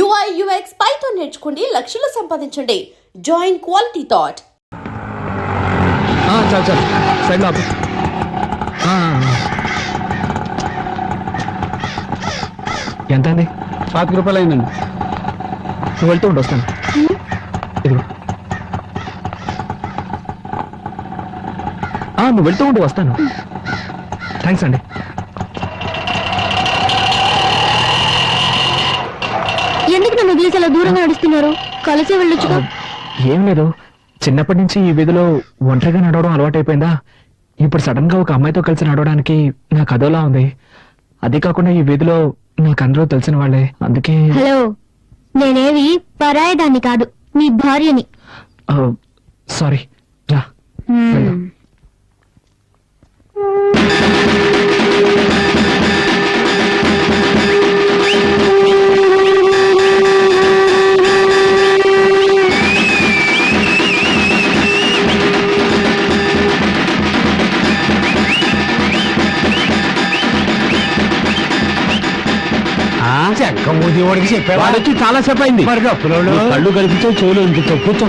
UI UX Python నేర్చుకోండి, లక్షలు సంపాదించండి. Join quality thought. చాలు చాలు సైడ్లో ఆపు. ఎంత అండి? 25 రూపాయలు అయిందండి. నువ్వు వెళ్తూ ఉండి వస్తాను. ఇదిగో నువ్వు వెళ్తూ ఉండి వస్తాను. థ్యాంక్స్ అండి. ఎందుకు నన్ను వదిలేసి అలా దూరంగా నడుస్తున్నారు? కలిసి వెళ్ళొచ్చుగా. ఏం లేదు, చిన్నప్పటి నుంచి ఈ వీధిలో ఒంటరిగా నడవడం అలవాటైపోయిందా. ఇప్పుడు సడన్ గా ఒక అమ్మాయితో కలిసి నడవడానికి నాకు అదోలా ఉంది. అది కాకుండా ఈ వీధిలో నాకు అందరూ తెలిసిన వాళ్ళే, అందుకే. హలో, నేనేవి పరాయదాన్ని కాదు, నీ భార్యని. సారీ, రా. వాడికి చెప్పాడు వచ్చి చాలా సేపు అయింది. కళ్ళు కనిపించే చెవులు అనిపించావు. కూర్చో.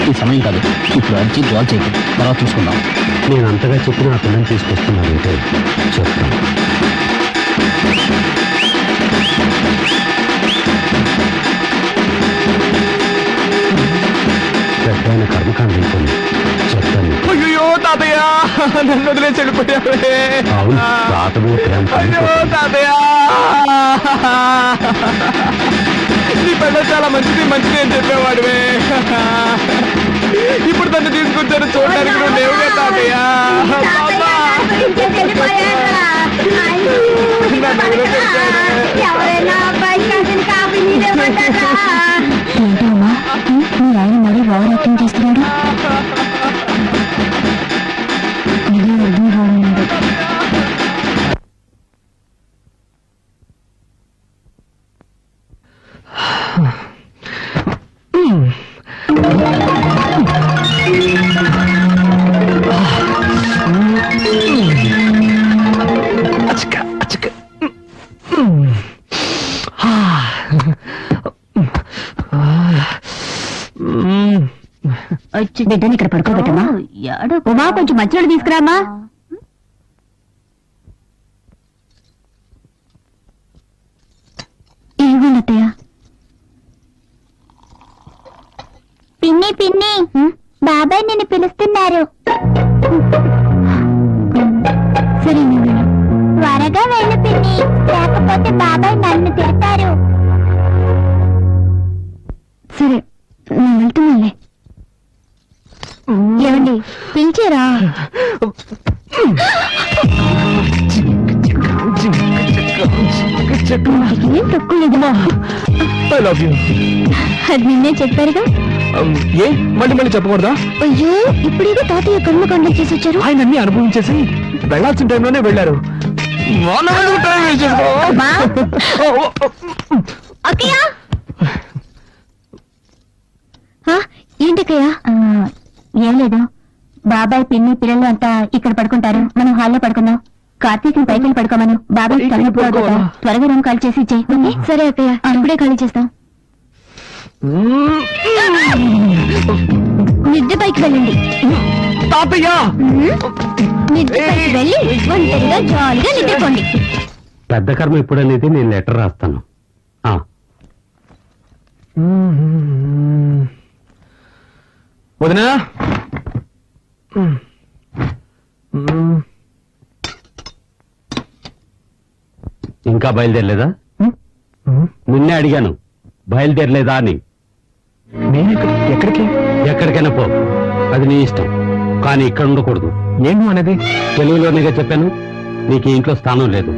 ఈ సమయం కాదు, ఇప్పుడు అర్జీ జాబ్ చేయకు, తర్వాత చూసుకుందాం. నేను అంతగా చెప్పిన ఆ పిల్లని తీసుకొస్తున్నానంటే చెప్తాను. పెద్ద కర్మకాండ అయిపోయింది, చెప్తాను. అయ్యో తాతయ్య, నన్ను వదిలేసి వెళ్ళిపోయావే. అవును, తాతడు తాతయ్య, నీ పెద్ద చాలా మంచిది మంచిది అని చెప్పేవాడివే. ఇప్పుడు తను తీసుకొచ్చారు చూడడానికి నువ్వు లేవుగా తాతయ్య. ఏంటమ్మా, మీ ఆయన మరీ ఓవర్ యాక్టింగ్ చేస్తున్నాడు. ఇదే అర్థం కావడం. బిడ్డని ఇక్కడ పడుకోబెట్టమా. ఉమా, కొంచెం మంచినీళ్ళు తీసుకురామా. ఏమండి అత్తయ్య? పిన్ని పిన్ని, బాబాయ్ నిన్ను పిలుస్తున్నారు. సరే, త్వరగా వెళ్ళు పిన్ని, లేకపోతే బాబాయ్ నన్ను తిడతారు. సరే, నేను వెళ్తున్నానులే. ఏమండి, పిలిచారా? ఏం తక్కువ లేదుమా. I love you. అది నిన్నే చెప్పారుగా. ఏ మళ్ళీ మళ్ళీ చెప్పకూడదా? అయ్యో, ఇప్పుడేదో తాతయ్య కర్మకాండ చేసి వచ్చారు. ఆయన అన్ని అనుభవించేసి వెళ్లాల్సిన టైంలోనే వెళ్ళారు. ఏంటక్కయ్యా? ఏం లేదు, బాబాయ్ పిన్ని పిల్లలు అంతా ఇక్కడ పడుకుంటారు, మనం హాల్లో పడుకుందాం. కార్తీక్ పైకి వెళ్ళి పడుకోమను. బాబాయ్ తలనొప్పి, త్వరగా రూమ్ ఖాళీ చేసి ఇచ్చేయి. సరే అక్కయ్య, ఇప్పుడే ఖాళీ చేస్తాం. మిద్దె పైకి వెళ్ళండి తాతయ్య. మిద్దె పైకి వెళ్ళి ఒంటరిగా జాలీగా నిద్రపోండి. పెద్ద కర్మ ఎప్పుడనేది నేను లెటర్ రాస్తాను. వదినా, ఇంకా బయలుదేరలేదా? నిన్నే అడిగాను, బయలుదేరలేదా అని. నేను ఎక్కడికి? ఎక్కడికైనా పో, అది నీ ఇష్టం, కానీ ఇక్కడ ఉండకూడదు. ఏమో అనేది తెలుగులోనేగా చెప్పాను, నీకు ఇంట్లో స్థానం లేదు.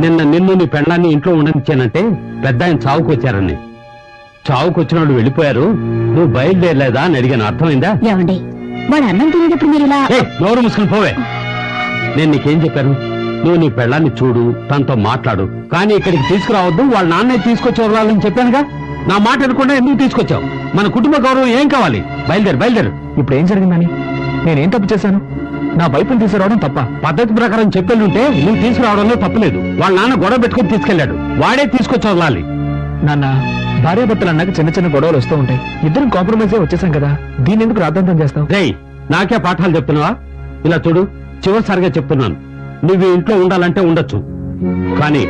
నిన్ను నీ పెళ్ళాన్ని ఇంట్లో ఉండనిచ్చానంటే పెద్ద ఆయన చావుకు వచ్చారని. చావుకు వచ్చిన వాళ్ళు వెళ్ళిపోయారు, నువ్వు బయలుదేరలేదా అని అడిగాను. అర్థమైందా? ఏమండి, వాడు అన్నం తినేటప్పుడు మీరు ఇలా నోరు మూసుకుని పోవే. నేను నీకేం చెప్పాను? నువ్వు నీ పెళ్ళాన్ని చూడు, తనతో మాట్లాడు, కానీ ఇక్కడికి తీసుకురావద్దు. వాళ్ళ నాన్నే తీసుకొచ్చి వదలాలని చెప్పానుగా. నా మాట అనుకుండా ఎందుకు తీసుకొచ్చావు? మన కుటుంబ గౌరవం ఏం కావాలి? బయలుదేరు బయలుదేరు. ఇప్పుడు ఏం జరిగిందని? నేనేం తప్పు చేశాను? నా వైపుని తీసుకురావడం తప్ప? పద్ధతి ప్రకారం చెప్పెళ్ళుంటే నువ్వు తీసుకురావడంలో తప్పలేదు. వాళ్ళ నాన్న గొడవ పెట్టుకుని తీసుకెళ్లాడు, వాడే తీసుకొచ్చి వదలాలి. నాన్న, భార్యాభర్తలు అన్నాక చిన్న చిన్న గొడవలు వస్తూ ఉంటాయి. ఇద్దరం కాంప్రమైజ్ వచ్చేసాం కదా, దీన్ని ఎందుకు రాద్ధాంతం చేస్తావు? రేయ్, నాకే పాఠాలు చెప్తున్నావా? ఇలా చూడు, చివరిసారిగా చెప్తున్నాను, నువ్వు ఈ ఇంట్లో ఉండాలంటే ఉండొచ్చు, కానీ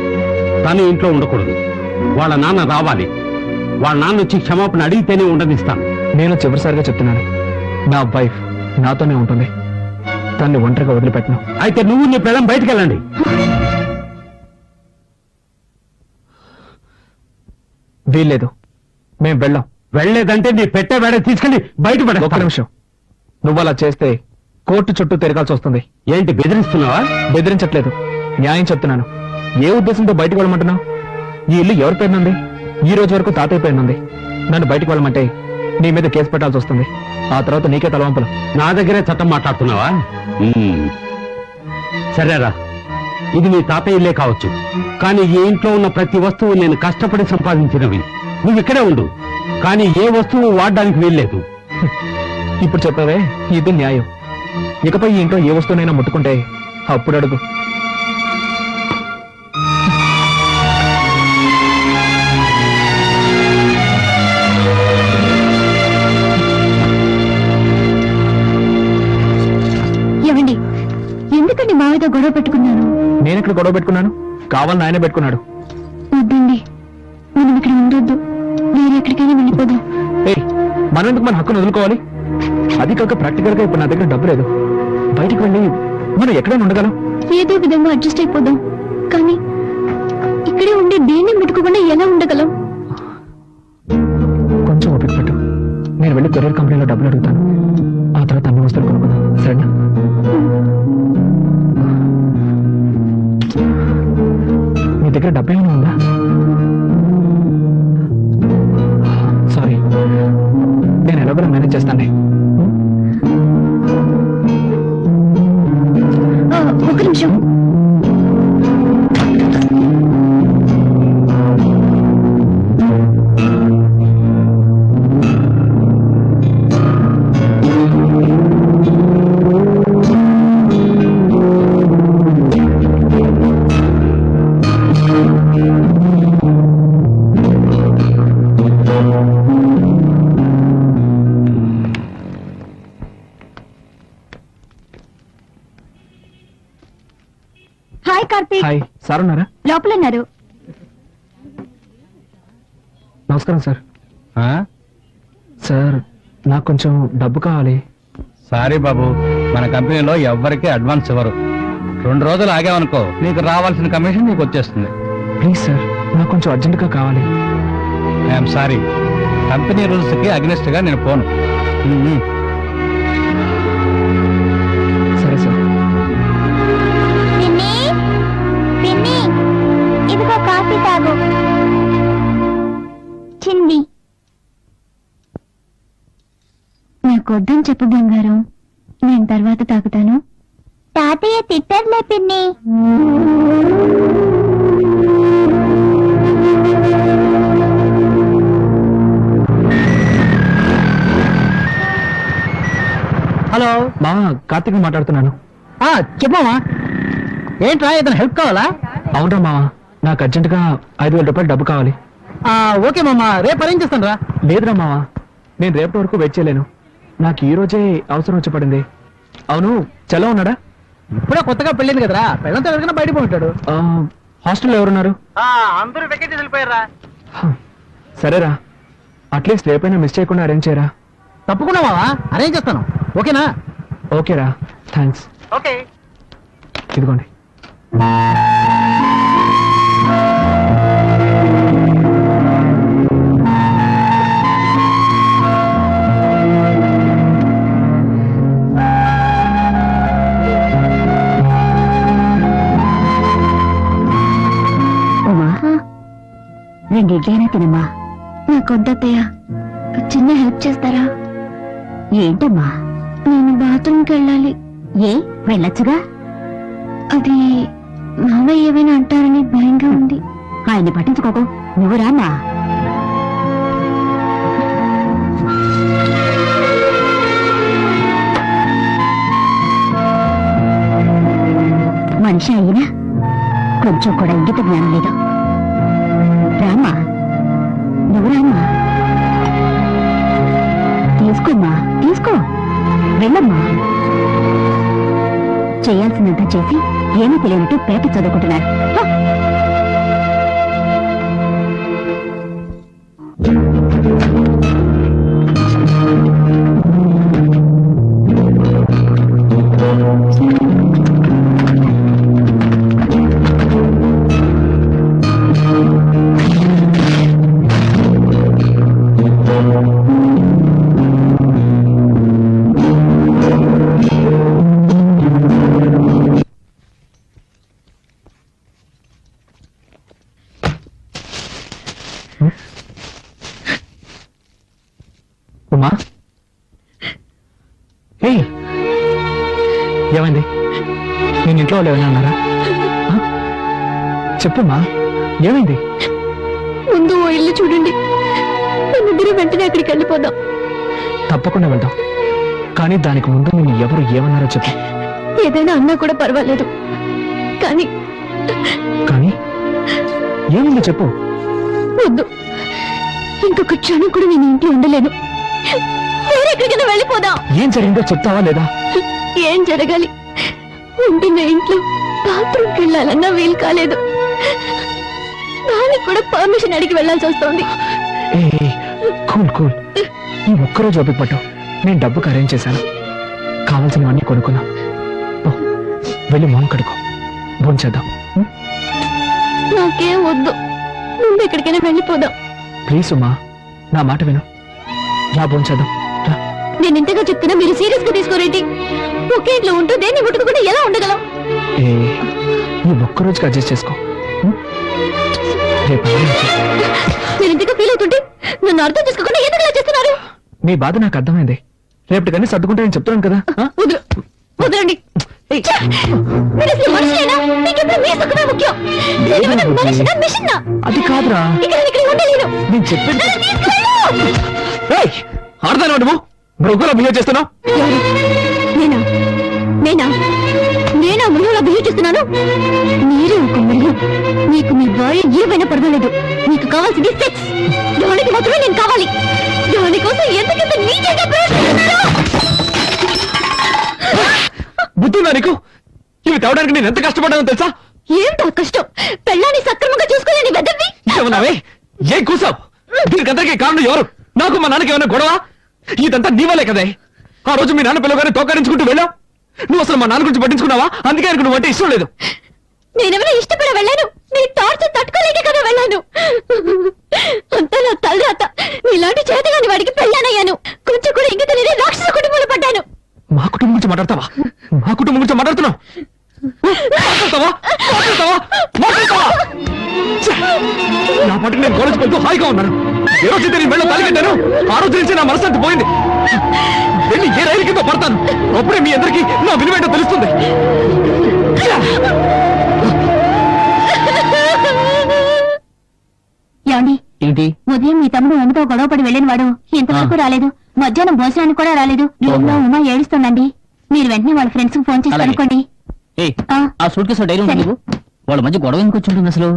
తను ఇంట్లో ఉండకూడదు. వాళ్ళ నాన్న రావాలి. వాళ్ళ నాన్న వచ్చి క్షమాపణ అడిగితేనే ఉండనిస్తాను. నేను చివరిసారిగా చెప్తున్నాను, నా వైఫ్ నాతోనే ఉంటుంది, తన్ని ఒంటరిగా వదిలిపెట్టను. అయితే నువ్వు నీ పిల్లం బయటికి వెళ్ళండి. వీల్లేదు, మేం వెళ్ళాం. వెళ్ళలేదంటే నీ పెట్టే వేడ తీసుకెళ్లి బయట ఒక్క పడ. నిమిషం, నువ్వు అలా చేస్తే కోర్టు చుట్టూ తిరగాల్సి వస్తుంది. ఏంటి బెదిరిస్తున్నావా? బెదిరించట్లేదు, న్యాయం చెప్తున్నాను. ఏ ఉద్దేశంతో బయటకు వెళ్ళమంటున్నావు? ఈ ఇల్లు ఎవరి పేరునుంది? ఈ రోజు వరకు తాతయ్య పేరునుంది. నన్ను బయటకు వెళ్ళమంటే నీ మీద కేసు పెట్టాల్సి వస్తుంది. ఆ తర్వాత నీకే తలవంపులు. నా దగ్గరే చట్టం మాట్లాడుతున్నావా? సరేరా, ఇది నీ తాతయ్య ఇల్లే కావచ్చు, కానీ ఈ ఇంట్లో ఉన్న ప్రతి వస్తువు నేను కష్టపడి సంపాదించినవి. నువ్వు ఇక్కడే ఉండు, కానీ ఏ వస్తువు వాడడానికి వీల్లేదు. ఇప్పుడు చెప్పావే, ఇది న్యాయం. ఇకపై ఈ ఇంట్లో ఏ వస్తువునైనా ముట్టుకుంటే అప్పుడు అడుగు. ఏమండి, ఎందుకండి మావితో గొడవ పెట్టుకున్నాను? నేను ఇక్కడ గొడవ పెట్టుకున్నాను, కావాలని ఆయన పెట్టుకున్నాడు. వద్దండి, మనం ఇక్కడ ఉండొద్దు, వేరే ఎక్కడికైనా వెళ్ళిపోదాం. ఏయ్, మనం ఎందుకు మన హక్కును వదులుకోవాలి? అది కాక ప్రాక్టికల్ గా ఇప్పుడు నా దగ్గర డబ్బు లేదు. బయటికి వెళ్ళి మనం ఎక్కడైనా ఉండగలం. ఏదో విధంగా అడ్జస్ట్ అయిపోదాం, కానీ ఇక్కడే ఉండి దేన్ని ముట్టుకోకుండా ఎలా ఉండగలం? కొంచెం ఓపిక పట్టు, నేను వెళ్ళి కొరియర్ కంపెనీలో డబ్బులు అడుగుతాను. ఆ తర్వాత అన్ని వస్తువులు కొనుక్కుందాం, సరేనా? మీ దగ్గర డబ్బు ఏమైనా ఉందా? సారీ, నేను ఎలాగో మేనేజ్ చేస్తాను. ఒక నిమిషం. హాయ్ కార్తీక్. హాయ్, సార్ ఉన్నారా? లోపల ఉన్నారు. నమస్కారం సార్. సార్, నాకు కొంచెం డబ్బు కావాలి. సారీ బాబు, మన కంపెనీలో ఎవ్వరికీ అడ్వాన్స్ ఇవ్వరు. 2 రోజులు ఆగావనుకో, నీకు రావాల్సిన కమిషన్ నీకు వచ్చేస్తుంది. ప్లీజ్ సార్, నాకు కొంచెం అర్జెంటుగా కావాలి. ఐఎమ్ సారీ, కంపెనీ రూల్స్ కి అగ్నిస్ట్ గా నేను పోను. సరే సార్. ఇదిగో కాఫీ తాగు. చిన్ని, నాకు వద్దని చెప్పు బంగారం, నేను తర్వాత తాగుతాను. తాతయ్య తిట్టర్లే పిన్ని. హలో మామ, కార్తీక్ మాట్లాడుతున్నాను. చెప్పమ్మా, ఏంట్రా ఏదైనా హెల్ప్ కావాలా? అవునరా మామ, నాకు అర్జెంటుగా 5,000 రూపాయలు డబ్బు కావాలి. ఓకే మామా, రేపు అరేంజ్ చేస్తాను రా. లేదురా మామ, నేను రేపటి వరకు వెయిట్ చేయలేను. నాకు ఈ రోజే అవసరం వచ్చి పడింది. అవును, చలో ఉన్నాడా? ఇప్పుడే కొత్తగా పెళ్ళింది కదరా, పెళ్ళంతా ఎవరికైనా బయట పోయింటాడు. హాస్టల్లో ఎవరున్నారు? అందరూ వెకేట్ వెళ్ళిపోయారా. సరేరా, అట్లీస్ట్ రేపైనా మిస్ చేయకుండా అరేంజ్ చేయరా. తప్పకుండా మావా, అరేంజ్ చేస్తాను. ఓకేనా? ఓకేరా, థ్యాంక్స్. ఓకే. ఇదిగోండి. రెండు ఇడ్లైనా తినమ్మా. నాకొద్దత్తయ్య, చిన్న హెల్ప్ చేస్తారా? ఏంటమ్మా? నేను బాత్రూమ్కి వెళ్ళాలి. ఏ, వెళ్ళొచ్చుగా. అది మావయ్య ఏమైనా అంటారని భయంగా ఉంది. ఆయన్ని పట్టించుకోకు, నువ్వు రామా. మనిషి అయినా కొంచెం కూడా ఇంగిత జ్ఞానం లేదు. రామా, నువ్వు రామా, తీసుకోమ్మా, తీసుకో, వెళ్ళమ్మా. చేయాల్సినంత చేసి ఏమీ తెలియనట్టు పేట చదువుకుంటున్నారు. ఉమా, ఏయ్, ఏమైంది? నేను ఇంట్లో వాళ్ళు ఏమైనా అన్నారా? ఆ? చెప్పుమా, ఏమైంది? ముందు ఓ ఇల్లు చూడండి, మనిద్దరూ వెంటనే అక్కడికి వెళ్ళిపోదాం. తప్పకుండా వెళ్దాం, కానీ దానికి ముందు నేను ఎవరు ఏమన్నారో చెప్పు. ఏదైనా అన్నా కూడా పర్వాలేదు, కానీ కానీ ఏమైంది చెప్పు. వద్దు, ఇంకొక క్షణం కూడా నేను ఇంట్లో ఉండలేను. వేరే ఎక్కడికైనా వెళ్ళిపోదాం. ఏం జరిగిందో చెప్తావా లేదా? ఏం జరగాలి? ఉంటున్న ఇంట్లో బాత్రూమ్కి వెళ్ళాలన్నా వీలు కాలేదు. దానికి కూడా పర్మిషన్ అడిగి వెళ్ళాల్సి వస్తుంది. ఏ కూల్ కూల్, ఈ ఒక్కరోజు ఓపిక పట్టు. నేను డబ్బుకి అరేంజ్ చేశాను, కావాల్సినవన్నీ కొనుక్కున్నా. ఓ, వెళ్ళి మొహం కడుకో, భోంచేద్దాం. నాకేం వద్దు, ముందు ఎక్కడికైనా వెళ్ళిపోదాం. ప్లీజ్ ఉమా, నా మాట విను. రా భోంచేద్దాం, రా. నేను ఇంతగా చెప్తున్నా మీరు సీరియస్ గా తీసుకోరేంటి? ఒకే ఇంట్లో ఉంటూ దేన్ని ముట్టుకోకుండా ఎలా ఉండగలం? ఏ ఈ ఒక్కరోజుకి అడ్జస్ట్ చేసుకో. రేపు ఆలోచించు. మీరు ఇంతగా ఫీల్ అవుతుంటే నన్ను అర్థం చేసుకోకుండా ఎందుకు ఇలా చేస్తున్నారు? నీ బాధ నాకు అర్థమైంది. రేపటికన్నీ సర్దుకుంటాయని చెప్తున్నాను కదా. ఆ? వదలు, వదలండి. ఛ! మీరు అసలు మనిషినేనా? మీకెప్పుడు మీ సుఖమే ముఖ్యం. నేనేమైనా మనిషినా, మిషన్నా? అది కాదురా, ఇక నేను ఇక్కడ ఉండలేను. నేను చెప్పేది. నన్ను తీసుకెళ్ళు. ఆడతాను నువ్వు మృగంలో బిహేవ్ చేస్తున్నావు. ఎవరు? నేనా? నేనా? నేనా మృగంలా బిహేవ్ చేస్తున్నాను? మీరే ఒక మృగం. మీకు మీ భార్య ఏమైనా పర్వాలేదు. మీకు కావాల్సింది సెక్స్. దానికి మాత్రమే నేను కావాలి. దానికోసం ఎందుకంత నీచంగా ప్రవర్తిస్తున్నారు? బుద్ధుందా నీకు? ఇవి తేవడానికి నేను ఎంత కష్టపడ్డానో తెలుసా? ఏంటో కష్టం? పెళ్ళాన్ని సక్రమంగా చూసుకోలేని వెదవి. ఏమన్నావే? ఏం కూసావు? దీనికందరికీ కారణం ఎవరు? నాకు మా నాన్నకి ఏమైనా గొడవ? ఇదంతా నీ వల్లే కదే. ఆ రోజు మీ నాన్న పిల్లగానే తోకరించుకుంటూ వెళ్ళావు. నువ్వు అసలు మా నాన్న గురించి పట్టించుకున్నావా? అందుకే ఆయనకు నువ్వు అంటే ఇష్టం లేదు. నేనేమైనా ఇష్టపడ వెళ్ళాను? నీ టార్చర్ తట్టుకోలేక కదా వెళ్ళాను. అంతా నా తలరాత. నీలాంటి చేతగాని వాడికి పెళ్ళానయ్యాను. కొంచెం కూడా ఇంక తెలియని రాక్షస కుటుంబంలో పడ్డాను. మా కుటుంబం గురించి మాట్లాడతావా? మా కుటుంబం గురించి మాట్లాడుతున్నావు? మాట్లాడతావా? మాట్లాడతావా? మాట్లాడతావా? ఛే! నా పాటికి నేను కాలేజ్కి వెళ్తూ హాయిగా ఉన్నాను. ఏ రోజైతే నేను వెళ్ళి తాలికట్టాను, ఆ రోజు నుంచి నా మనశ్శాంతి పోయింది. వెళ్ళి ఏ రైలు కింద పడతాను, అప్పుడే మీ అందరికీ నా విలువేంటో తెలుస్తుంది. ఏమండి? ఏంటి? ఉదయం మీ తమ్ముడు ఉమ్మతో గొడవపడి వెళ్ళిన వాడు ఇంతవరకు రాలేదు. మధ్యాహ్నం భోజనానికి కూడా రాలేదు. రూమ్ లో ఉమా ఏడుస్తుందండి. మీరు వెంటనే వాళ్ళ ఫ్రెండ్స్ ఫోన్ చేసి అలాగే. అనుకోండి. ఆ సూట్ కేసు డైరీ సరే. ఉంది. వాళ్ళ మధ్య గొడవ ఎందుకు వచ్చి ఉంటుంది అసలు?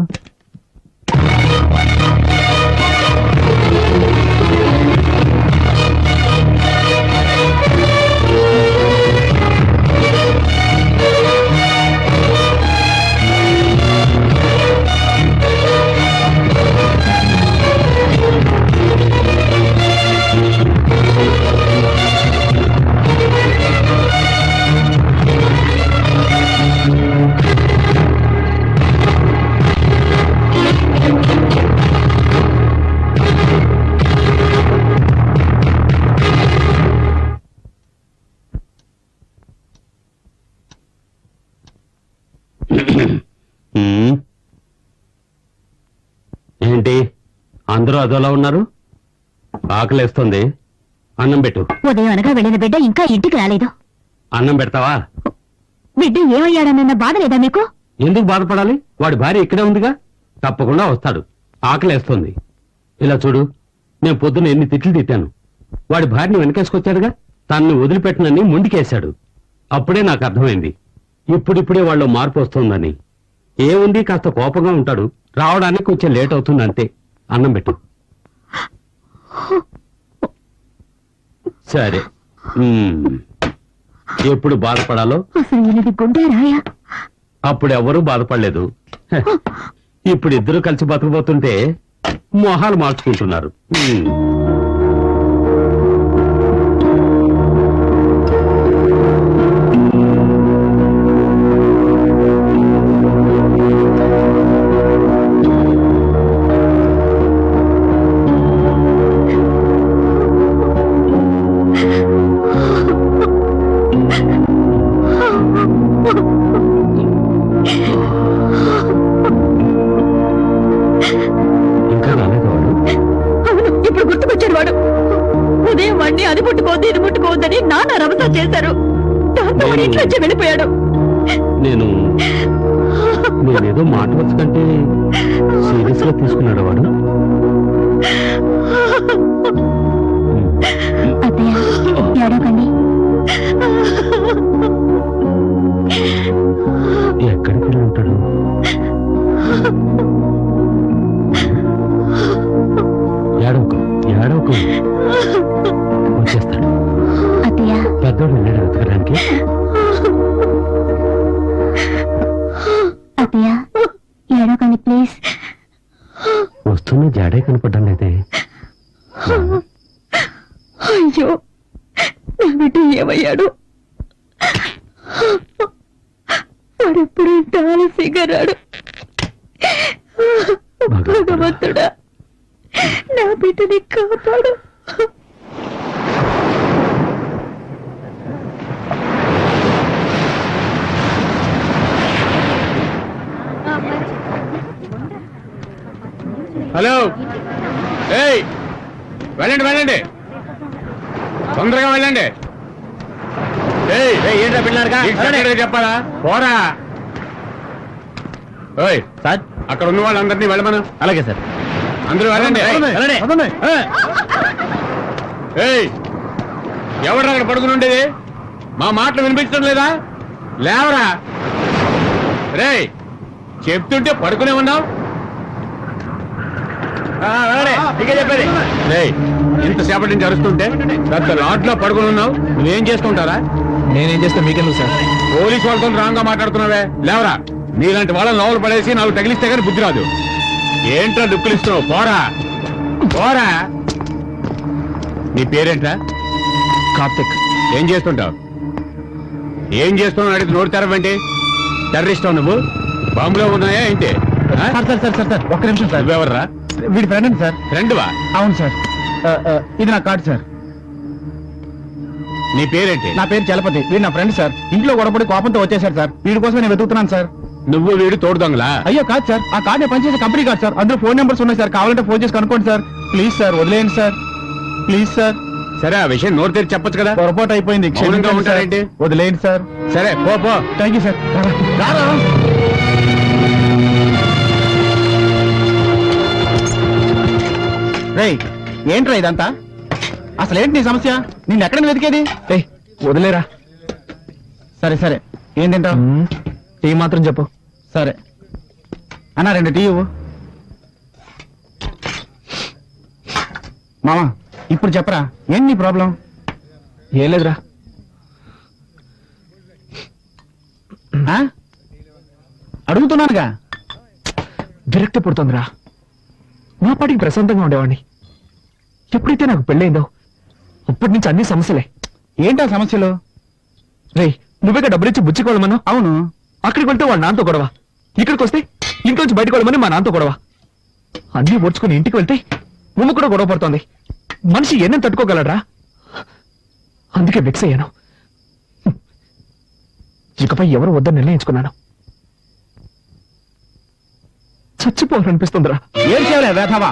ఏంటి అందరూ అదోలా ఉన్నారు? ఆకలేస్తుంది, అన్నం పెట్టు. ఉదయం అనగా వెళ్ళిన బిడ్డ ఇంకా ఇంటికి రాలేదు. అన్నం పెడతావా? బిడ్డ ఏమయ్యాడన్న బాధ లేదా మీకు? ఎందుకు బాధపడాలి? వాడి భార్య ఇక్కడే ఉందిగా, తప్పకుండా వస్తాడు. ఆకలేస్తుంది. ఇలా చూడు, నేను పొద్దున ఎన్ని తిట్లు తిట్టాను. వాడి భార్యని వెనకేసుకొచ్చాడుగా, తనని వదిలిపెట్టనని ముందుకేశాడు. అప్పుడే నాకు అర్థమైంది ఇప్పుడిప్పుడే వాళ్ళు మార్పు వస్తుందని. ఏముంది, కాస్త కోపంగా ఉంటాడు, రావడానికి కొంచెం లేట్ అవుతుంది అంతే. అన్నం పెట్టు. సరే. ఎప్పుడు బాధపడాలో అసలు ఈయనది గుండె రాయా? అప్పుడు ఎవరూ బాధపడలేదు. హ, ఇప్పుడు ఇద్దరు కలిసి బతకబోతుంటే మొహాలు మార్చుకుంటున్నారు. ఇంకా రాలేదు వాడు. అవును, ఇప్పుడు గుర్తుకొచ్చాడు వాడు. ఉదయం వాడిని అది ముట్టుకోవద్దు ఇది ముట్టుకోవద్దని నాన్న రమసా చేశారు. దాంతో వాడు ఇంట్లో వచ్చి వెళ్ళిపోయాడు. నేనేదో మాట వచ్చు కంటే సీరియస్ గా తీసుకున్నాడు వాడు. అత్తయ్య ఏడవకండి. ఎక్కడికి వెళ్ళి ఉంటాడు? ఏడవకు ఏడవకు, వచ్చేస్తాడు. అత్తయ్య పెద్దోడు వెళ్ళాడు వెతకడానికి. అత్తయ్య ఏడవకండి ప్లీజ్. వస్తున్న జాడే కనపడ్డం లేదే. అయ్యో నా బిడ్డ ఏమయ్యాడు? వాడెప్పుడు ఇంత ఆలస్యంగా రాడు. భగవంతుడా నా బిడ్డని కాపాడు. హలో, ఏయ్ వెళ్ళండి వెళ్ళండి, తొందరగా వెళ్ళండి. ఏంటో పిల్లలుగా చెప్పాలా? పోరా. ఓయ్ సార్, అక్కడ ఉన్న వాళ్ళందరినీ వెళ్ళమను. అలాగే సార్, అందరూ వెళ్ళండి. ఏయ్, ఎవరు అక్కడ పడుకుని ఉండేది? మా మాటలు వినిపించడం లేదా? లేవరా. రేయ్, చెప్తుంటే పడుకునే ఉన్నావు. చెప్పేది ఇంతసేపటి నుంచి అరుస్తుంటే పెద్ద లాట్లో పడుకుని ఉన్నావు. నువ్వేం చేసుకుంటారా? నేనేం చేస్తా మీకెందుకు సార్? పోలీసు వాళ్ళతో రాంగ్ గా మాట్లాడుతున్నావే. లేవరా. నీలాంటి వాళ్ళని లోపల పడేసి నాకు తగిలిస్తే కానీ బుద్ధి రాదు. ఏంట్రా దుక్కులు ఇస్తున్నావు? పోరా పోరా. నీ పేరేంట్రా? కార్తిక్. ఏం చేస్తుంటావు? ఏం చేస్తున్నావు అడిగి నోరు తెరవంటి. టెర్రరిస్టావు నువ్వు? బాంబులో ఉన్నాయా ఏంటి? సార్ ఒక్క నిమిషం సార్. నువ్వెవర్రా? వీడి ఫ్రెండ్ అండి సార్. ఫ్రెండ్వా? అవును సార్. ఇది నా కార్డు సార్. నీ పేరేంటి? నా పేరు చలపతి. వీడు నా ఫ్రెండ్ సార్. ఇంట్లో గొడవపడి కోపంతో వచ్చేసారు సార్. వీడి కోసం నేను వెతుకుతున్నాను సార్. నువ్వు వీడు తోడు దొంగలా? అయ్యో కాదు సార్, ఆ కార్డు నేను పనిచేసే కంపెనీ కార్డు సార్. అందులో ఫోన్ నెంబర్స్ ఉన్నాయి సార్. కావాలంటే ఫోన్ చేసి కనుక్కోండి సార్. ప్లీజ్ సార్, వదిలేయండి సార్. Please sir. సరే, ఆ విషయం నోరు తెరిచి చెప్పొచ్చు కదా. పొరపాటు అయిపోయింది, మౌనంగా క్షమించండి సార్. ఉంటారేంటి? వదిలేయండి సార్. సరే పో పో. Thank you sir. రారా. రేయ్, ఏంట్రా ఇదంతా? అసలు ఏంటి నీ సమస్య? నిన్ను ఎక్కడ వెతికేది? ఏయ్ వదిలేరా. సరే సరే, ఏం తింటావు? టీ మాత్రం చెప్పు. సరే అన్నా, 2 టీ ఇవ్వు. మామా, ఇప్పుడు చెప్పరా, ఏంటి నీ ప్రాబ్లం? ఏం లేదురా. అడుగుతున్నానుగా. విరక్తి పుడుతుందిరా. నా పాటికి ప్రశాంతంగా ఉండేవాడిని. ఎప్పుడైతే నాకు పెళ్ళైందో అప్పటి నుంచి అన్ని సమస్యలే. ఏంటా సమస్యలు? రేయ్, నువ్వేగా డబ్బులిచ్చి బుచ్చుకోవాలమను. అవును. అక్కడికి వెళ్తే వాళ్ళ నాన్నతో గొడవ, ఇక్కడికి వస్తే ఇంట్లోంచి బయటకు వెళ్ళమని మా నాన్నతో గొడవ. అన్నీ ఓడ్చుకుని ఇంటికి వెళ్తే ఉమ్మ కూడా గొడవ పడుతోంది. మనిషి ఎన్ని తట్టుకోగలరా? అందుకే వెక్స్ అయ్యాను. ఇకపై ఎవరు వద్దని నిర్ణయించుకున్నాను. చచ్చిపోవాలనిపిస్తుందిరా. ఏం చేయలే వేధవా,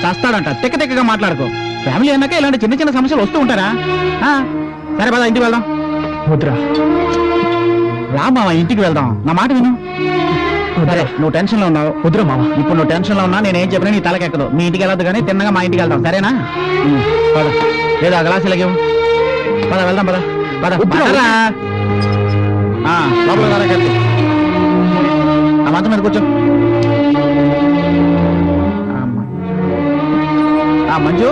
చస్తాడంట. తిక్కగా మాట్లాడుకో. ఫ్యామిలీ అన్నాక ఇలాంటి చిన్న చిన్న సమస్యలు వస్తూ ఉంటారా? సరే పద, ఇంటికి వెళ్దాం. వద్దురా. రా మామ, ఇంటికి వెళ్దాం. నా మాట విను. సరే, నువ్వు టెన్షన్ లో ఉన్నావు. వద్దురా మామ. ఇప్పుడు నువ్వు టెన్షన్ లో ఉన్నా నేనేం చెప్పినా నీ తలకెక్కదు. మీ ఇంటికి వెళ్ళదు కానీ తిన్నగా మా ఇంటికి వెళ్దాం, సరేనా? పద. లేదా గ్లాస్ ఇలాగే పద, వెళ్దాం. పద పద. వద్దురా. పదరా. లోపల రారా కార్తీక్. ఆ మంచం మీద కూర్చో. మంజు,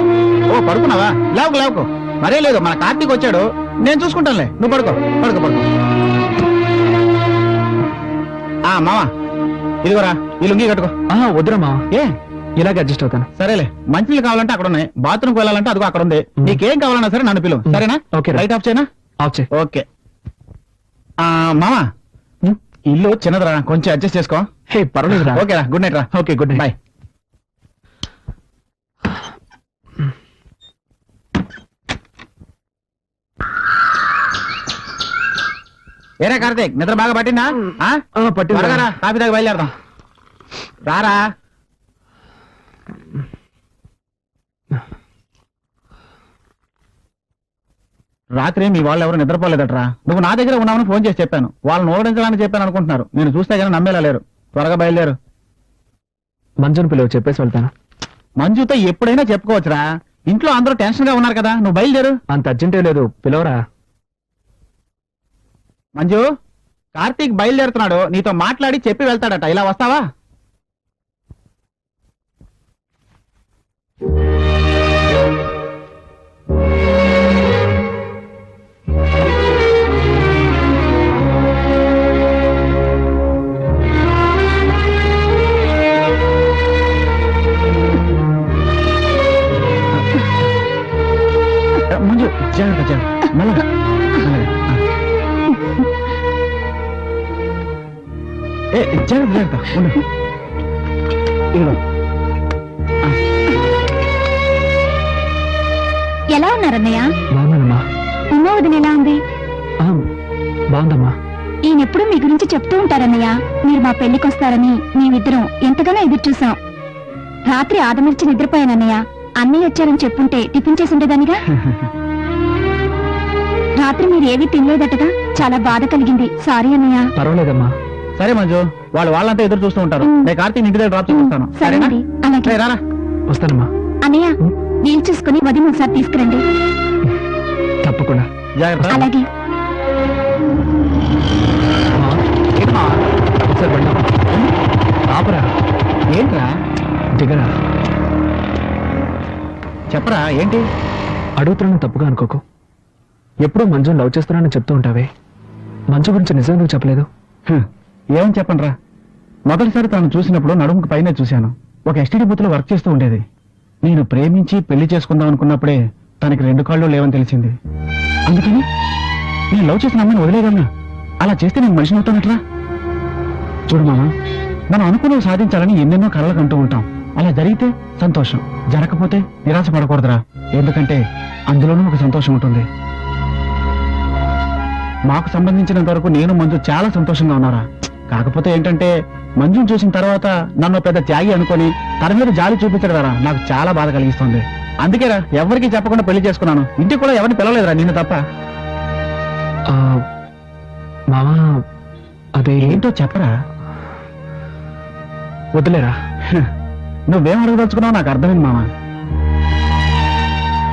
ఓ పడుకున్నావా? లేవకు లేవకు, మరే లేదు, మన కార్తీక్ వచ్చాడు, నేను చూసుకుంటానులే, నువ్వు పడుకో పడుకో పడుకో. మావా ఇదిగోరా, ఈ లుంగి కట్టుకో. వద్దురా మావా, ఏ ఇలాగే అడ్జస్ట్ అవుతాను. సరేలే, మంచినీళ్ళు కావాలంటే అక్కడ ఉన్నాయి, బాత్రూమ్కి వెళ్ళాలంటే అదిగో అక్కడ ఉంది. నీకేం కావాలన్నా సరే నన్ను పిలువు, సరేనా? ఓకే. లైట్ ఆఫ్ చేయనా? ఆఫ్ చేయి. ఓకే. మామా, ఇల్లు చిన్నదిరా, కొంచెం అడ్జస్ట్ చేసుకో. హే పర్వాలేదురా. ఓకేరా, గుడ్ నైట్ రా. Okay, good night. బాయ్. ఏరా కార్తీక్, నిద్ర బాగా పట్టిందా? పట్టింది. త్వరగా రా, కాఫీ తాగి బయలుదేరదాం. రారా. రాత్రి మీ వాళ్ళు ఎవరు నిద్రపోలేదట్రా. నువ్వు నా దగ్గర ఉన్నావని ఫోన్ చేసి చెప్పాను. వాళ్ళని ఓడించాలని చెప్పాను అనుకుంటున్నారు. నేను చూస్తే కానీ నమ్మేలా లేరు. త్వరగా బయలుదేరు. మంజుని పిలువ, చెప్పేసి వెళ్తాను. మంజుతో ఎప్పుడైనా చెప్పుకోవచ్చురా. ఇంట్లో అందరూ టెన్షన్ గా ఉన్నారు కదా, నువ్వు బయలుదేరు. అంత అర్జెంటే లేదు, పిలవరా. మంజు, కార్తీక్ బయలుదేరుతున్నాడు, నీతో మాట్లాడి చెప్పి వెళ్తాడట. ఇలా వస్తావా? మంజు, జాగ్రత్త జాగ్రత్త, మెల్లగా మెల్లగా. జాగ్రత్త జాగ్రత్త ఉండు. ఇదిగో. ఎలా ఉన్నారన్నయ్య? బాగున్నానమ్మా. ఉమ్మ వదిన ఎలా ఉంది? బాగుందమ్మా. ఈయనెప్పుడు మీ గురించి చెప్తూ ఉంటారన్నయ్య. మీరు మా పెళ్లికి వస్తారని మేమిద్దరం ఎంతగానో ఎదురు చూసాం. రాత్రి ఆదమర్చి నిద్రపోయానన్నయ్య. అన్నయ్య వచ్చారని చెప్పుంటే టిఫిన్ చేసి ఉండేదానిగా. రాత్రి మీరు ఏవీ తినలేదటగా, చాలా బాధ కలిగింది. సారీ అన్నయ్య. పర్వాలేదమ్మా. సరే మంజు, వాళ్ళంతా ఎదురు చూస్తూ ఉంటారు. నేను కార్తీక్ ఇంటి దగ్గర డ్రాప్ చేస్తాను. సరేనండి, అలాగే. రారా. వస్తానమ్మా. అన్నయ్య, వీలు చూసుకుని వదిన ఒకసారి తీసుకురండి. తప్పకుండా. జాగ్రత్త. అలాగే. ఒకసారి వెళ్దాం. ఆపరా. ఏంట్రా? దిగరా. చెప్పరా, ఏంటి? అడుగుతున్నాను, తప్పుగా అనుకోకు. ఎప్పుడూ మంజుని లవ్ చేస్తున్నానని చెప్తూ ఉంటావే, మంజు గురించి నిజం ఎందుకు చెప్పలేదు? ఏమని చెప్పండిరా. మొదటిసారి తను చూసినప్పుడు నడుముకు పైన చూశాను. ఒక ఎస్టీడీ బూత్ లో వర్క్ చేస్తూ ఉండేది. నేను ప్రేమించి పెళ్లి చేసుకుందాం అనుకున్నప్పుడే తనకి 2 కాళ్ళు లేవని తెలిసింది. అందుకని నేను లవ్ చేసిన అమ్మాయిని వదిలేదన్నా. అలా చేస్తే నేను మనిషిని అవుతానట్రా. చూడు మామ, మనం అనుకున్నవి సాధించాలని ఎన్నెన్నో కలలు కంటూ ఉంటాం. అలా జరిగితే సంతోషం, జరగకపోతే నిరాశ పడకూడదురా. ఎందుకంటే అందులోనూ ఒక సంతోషం ఉంటుంది. మాకు సంబంధించినంత వరకు నేను మంజు చాలా సంతోషంగా ఉన్నారా. కాకపోతే ఏంటంటే మంజుని చూసిన తర్వాత నన్ను పెద్ద త్యాగి అనుకొని తన మీద జాలి చూపించడరా నాకు చాలా బాధ కలిగిస్తుంది. అందుకేరా ఎవరికి చెప్పకుండా పెళ్లి చేసుకున్నాను. ఇంటికి కూడా ఎవరిని పిలవలేదురా, నిన్ను తప్ప. మామా, అదే ఏంటో చెప్పరా. వదిలేరా. నువ్వేం అడగదలుచుకున్నావు నాకు అర్థమైంది మామ.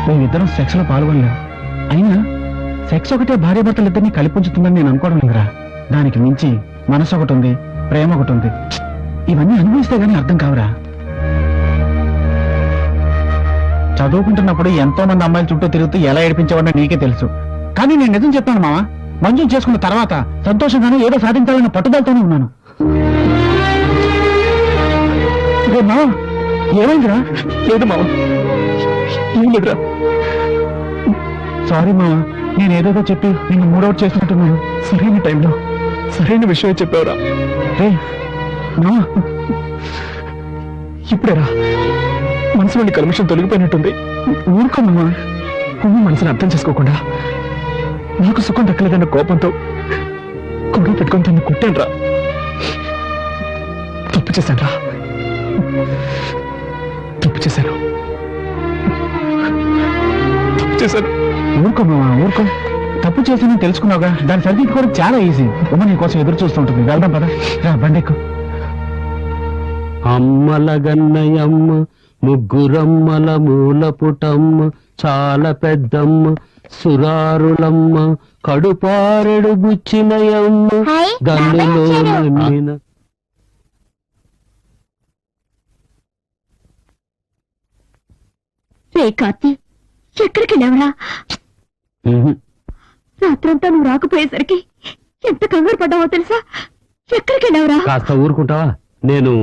మేమిద్దరం సెక్స్ లో పాల్గొనలేవు. అయినా సెక్స్ ఒకటే భార్యాభర్తలు ఇద్దరిని కలిపుంచుతుందని నేను అనుకోవడం లేదురా. దానికి మించి మనసు ఒకటి ఉంది, ప్రేమ ఒకటి ఉంది. ఇవన్నీ అనుభవిస్తే గానీ అర్థం కావురా. చదువుకుంటున్నప్పుడు ఎంతో మంది అమ్మాయిల చుట్టూ తిరుగుతూ ఎలా ఏడిపించేవాడో నీకే తెలుసు. కానీ నేను నిజం చెప్తాను మామ, మంజుని చేసుకున్న తర్వాత సంతోషంగానే ఏదో సాధించాలన్న పట్టుదలతోనే ఉన్నాను. మామ, ఏమైందిరా? లేదు మామ, ఏం లేదురా. సారీ మామ, నేను ఏదేదో చెప్పి నిన్ను మూడౌట్ చేసినట్టున్నాను. సరైన టైంలో సరైన విషయం చెప్పావురా. రే మామ, ఇప్పుడేరా మనసులోని కల్మషం తొలగిపోయినట్టుంది. ఊరుకో మామ. నువ్వు మనసుని అర్థం చేసుకోకుండా నాకు సుఖం దక్కలేదన్న కోపంతో గొడవ పెట్టుకుని తను కొట్టాను రా. తప్పు చేశాను రా, తప్పు చేశాను. ఊరుకో మామ, ఊరుకో. తప్పు చేసి తెలుసుకున్నావుగా, దాన్ని సరిదిద్దుకోవడం చాలా ఈజీ. ఉమ్మ నీ కోసం ఎదురు చూస్తుంటుంది. వెళ్దాం పద, రా బండెక్కు. అమ్మల గన్నయమ్మ, ముగ్గురమ్మల మూల పుటమ్మ, చాలా పెద్దమ్మ, సురారులమ్మ, కడుపారెడు బుచ్చినయమ్మ హాయ్, గన్నులో బాబాయ్ వచ్చారు. నమ్మిన రే కార్తీ, ఎక్కడికి వెళ్ళావురా? ఉహు. రాత్రంతా నువ్వు రాకపోయేసరికి ఎంత కంగారు పడ్డావో తెలుసా? ఎక్కడికి వెళ్ళావురా? కాస్త ఊరుకుంటావా? నేను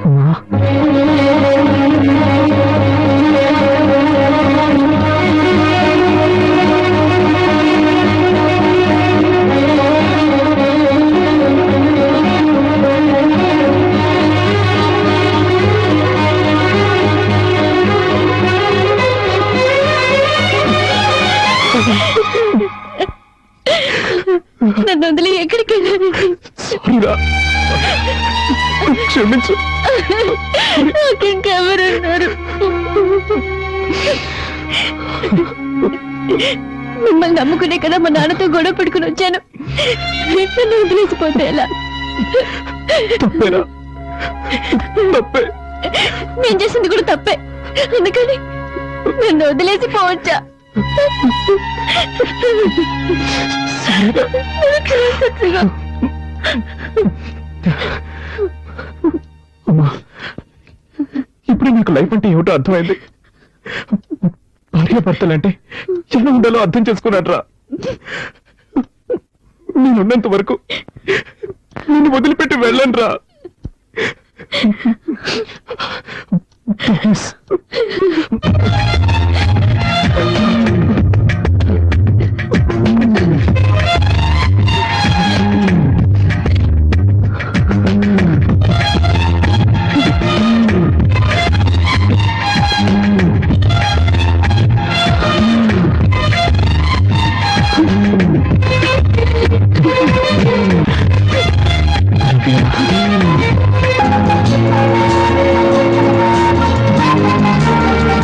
అమ్మా నన్ను వదిలి ఎక్కడికి వెళ్ళాను? సారీరా, క్షమించు. నాకు ఇంకెవరున్నారు? మిమ్మల్ని నమ్ముకునే కదా మా నాన్నతో గొడవ పెట్టుకుని వచ్చాను. నన్ను వదిలేసిపోతే ఎలా? తప్పేరా, తప్పే. నేను చేసింది కూడా తప్పే, అందుకని నన్ను వదిలేసి పోవచ్చా? అమ్మా, ఇప్పుడు నీకు లైఫ్ అంటే ఏమిటో అర్థమైంది. భార్య భర్తలంటే ఎలా ఉండాలో అర్థం చేసుకున్నాడ్రా. నేనున్నంత వరకు నిన్ను వదిలిపెట్టి వెళ్ళను రా. ప్లీజ్.